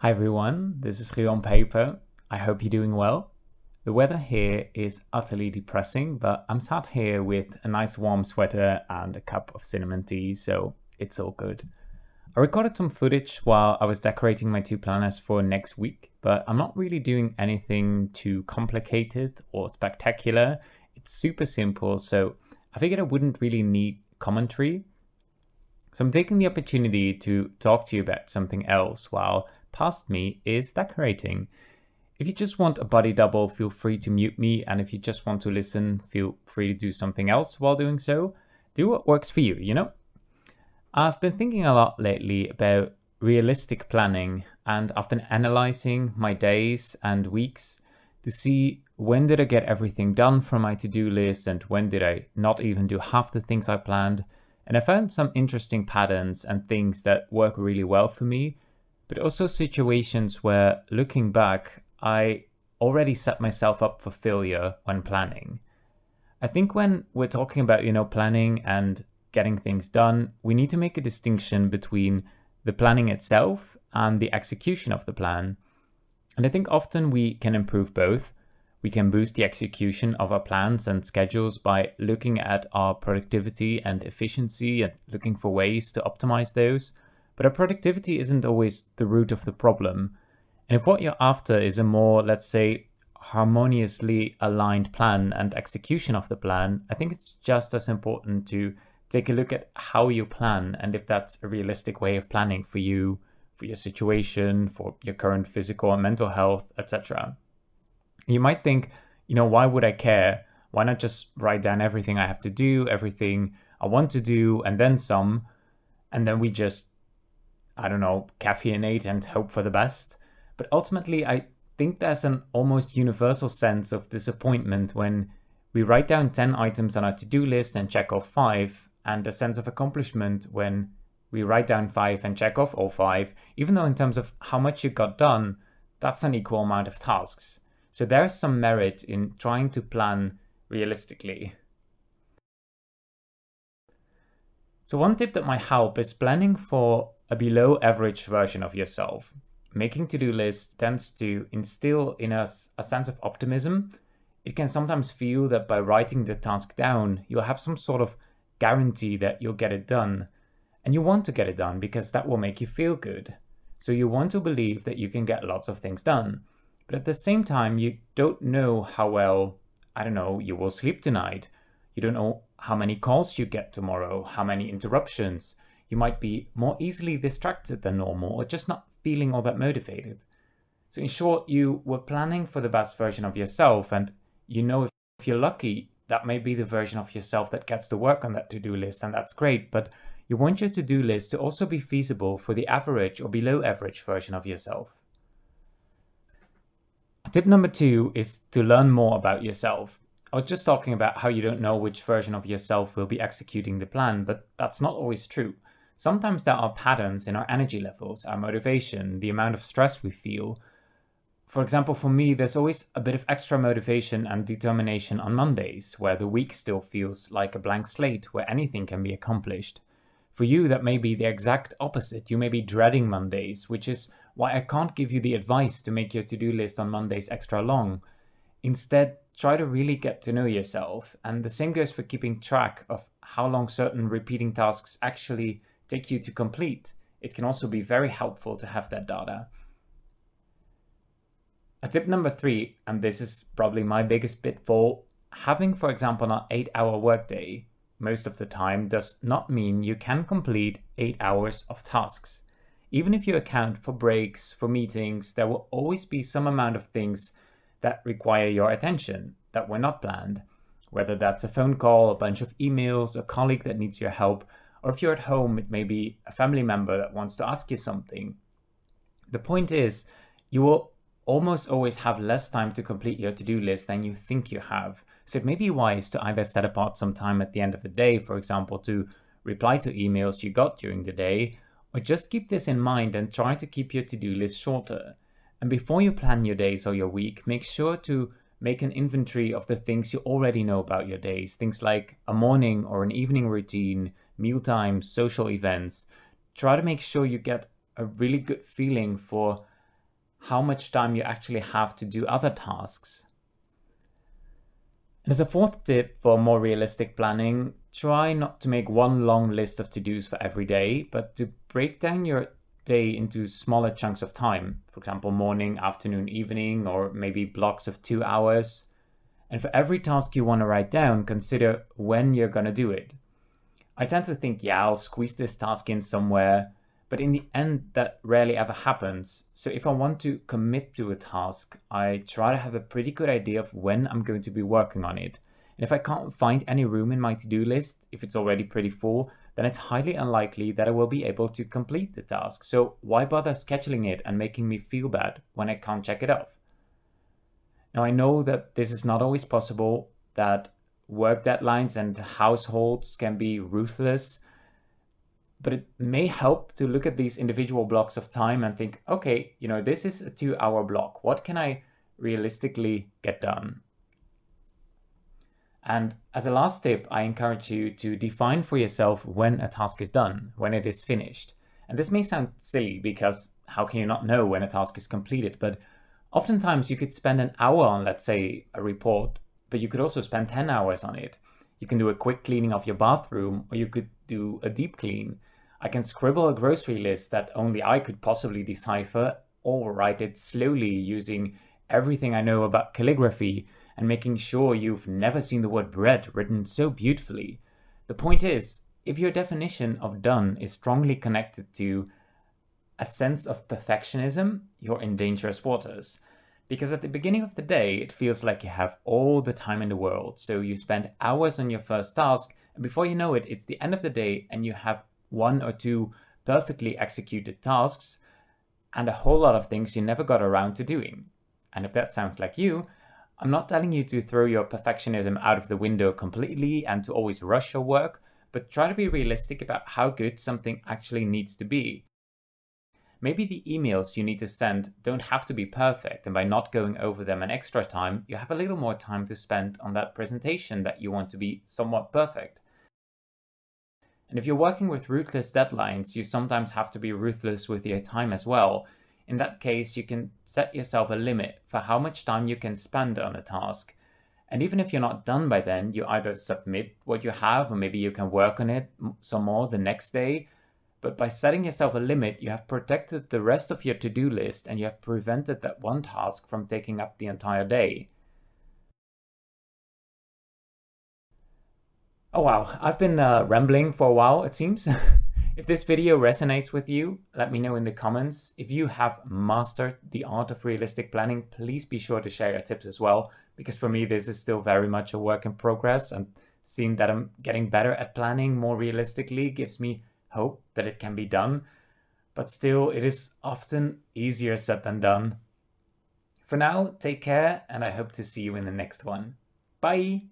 Hi everyone, this is Rio on Paper. I hope you're doing well. The weather here is utterly depressing, but I'm sat here with a nice warm sweater and a cup of cinnamon tea, so it's all good. I recorded some footage while I was decorating my two planners for next week, but I'm not really doing anything too complicated or spectacular. It's super simple, so I figured I wouldn't really need commentary. So I'm taking the opportunity to talk to you about something else while past me is decorating. If you just want a body double, feel free to mute me. And if you just want to listen, feel free to do something else while doing so. Do what works for you, you know? I've been thinking a lot lately about realistic planning, and I've been analyzing my days and weeks to see when did I get everything done from my to-do list and when did I not even do half the things I planned. And I found some interesting patterns and things that work really well for me, but also situations where, looking back, I already set myself up for failure when planning. I think when we're talking about, planning and getting things done, we need to make a distinction between the planning itself and the execution of the plan. And I think often we can improve both. We can boost the execution of our plans and schedules by looking at our productivity and efficiency and looking for ways to optimize those. But our productivity isn't always the root of the problem. And if what you're after is a more, let's say, harmoniously aligned plan and execution of the plan, I think it's just as important to take a look at how you plan and if that's a realistic way of planning for you, for your situation, for your current physical and mental health, etc. You might think, why would I care? Why not just write down everything I have to do, everything I want to do, and then some, and then we just, caffeinate and hope for the best? But ultimately, I think there's an almost universal sense of disappointment when we write down 10 items on our to-do list and check off 5, and a sense of accomplishment when we write down 5 and check off all 5, even though in terms of how much you got done, that's an equal amount of tasks. So there's some merit in trying to plan realistically. So one tip that might help is planning for a below average version of yourself. Making to-do lists tends to instill in us a sense of optimism. It can sometimes feel that by writing the task down, you'll have some sort of guarantee that you'll get it done. And you want to get it done because that will make you feel good. So you want to believe that you can get lots of things done. But at the same time, you don't know how well, you will sleep tonight. You don't know how many calls you get tomorrow, how many interruptions. You might be more easily distracted than normal or just not feeling all that motivated. So in short, you were planning for the best version of yourself, and if you're lucky, that may be the version of yourself that gets to work on that to-do list, and that's great. But you want your to-do list to also be feasible for the average or below average version of yourself. Tip number 2 is to learn more about yourself. I was just talking about how you don't know which version of yourself will be executing the plan, but that's not always true. Sometimes there are patterns in our energy levels, our motivation, the amount of stress we feel. For example, for me, there's always a bit of extra motivation and determination on Mondays, where the week still feels like a blank slate, where anything can be accomplished. For you, that may be the exact opposite. You may be dreading Mondays, which is why I can't give you the advice to make your to-do list on Mondays extra long. Instead, try to really get to know yourself. And the same goes for keeping track of how long certain repeating tasks actually take you to complete. It can also be very helpful to have that data. Tip number 3, and this is probably my biggest pitfall, having, for example, an 8-hour workday most of the time does not mean you can complete 8 hours of tasks. Even if you account for breaks, for meetings, there will always be some amount of things that require your attention that were not planned. Whether that's a phone call, a bunch of emails, a colleague that needs your help, or if you're at home, it may be a family member that wants to ask you something. The point is, you will almost always have less time to complete your to-do list than you think you have. So it may be wise to either set apart some time at the end of the day, for example, to reply to emails you got during the day, or just keep this in mind and try to keep your to-do list shorter. And before you plan your days or your week, make sure to make an inventory of the things you already know about your days. Things like a morning or an evening routine, mealtimes, social events. Try to make sure you get a really good feeling for how much time you actually have to do other tasks. And as a fourth tip for more realistic planning, try not to make one long list of to-dos for every day, but to break down your day into smaller chunks of time. For example, morning, afternoon, evening, or maybe blocks of 2 hours. And for every task you want to write down, consider when you're going to do it. I tend to think, yeah, I'll squeeze this task in somewhere, but in the end, that rarely ever happens. So if I want to commit to a task, I try to have a pretty good idea of when I'm going to be working on it. And if I can't find any room in my to-do list, if it's already pretty full, then it's highly unlikely that I will be able to complete the task. So why bother scheduling it and making me feel bad when I can't check it off? Now, I know that this is not always possible, that work deadlines and households can be ruthless, but it may help to look at these individual blocks of time and think, okay, this is a 2-hour block. What can I realistically get done? And as a last tip, I encourage you to define for yourself when a task is done, when it is finished. And this may sound silly because how can you not know when a task is completed? But oftentimes you could spend an hour on, let's say, a report, but you could also spend 10 hours on it. You can do a quick cleaning of your bathroom, or you could do a deep clean. I can scribble a grocery list that only I could possibly decipher, or write it slowly using everything I know about calligraphy and making sure you've never seen the word bread written so beautifully. The point is, if your definition of done is strongly connected to a sense of perfectionism, you're in dangerous waters. Because at the beginning of the day, it feels like you have all the time in the world. So you spend hours on your first task, and before you know it, it's the end of the day and you have 1 or 2 perfectly executed tasks and a whole lot of things you never got around to doing. And if that sounds like you, I'm not telling you to throw your perfectionism out of the window completely and to always rush your work, but try to be realistic about how good something actually needs to be. Maybe the emails you need to send don't have to be perfect, and by not going over them an extra time, you have a little more time to spend on that presentation that you want to be somewhat perfect. And if you're working with ruthless deadlines, you sometimes have to be ruthless with your time as well. In that case, you can set yourself a limit for how much time you can spend on a task. And even if you're not done by then, you either submit what you have, or maybe you can work on it some more the next day. But by setting yourself a limit, you have protected the rest of your to-do list and you have prevented that one task from taking up the entire day. Oh wow, I've been rambling for a while, it seems. If this video resonates with you, let me know in the comments. If you have mastered the art of realistic planning, please be sure to share your tips as well, because for me this is still very much a work in progress, and seeing that I'm getting better at planning more realistically gives me hope that it can be done. But still, it is often easier said than done. For now, take care, and I hope to see you in the next one. Bye!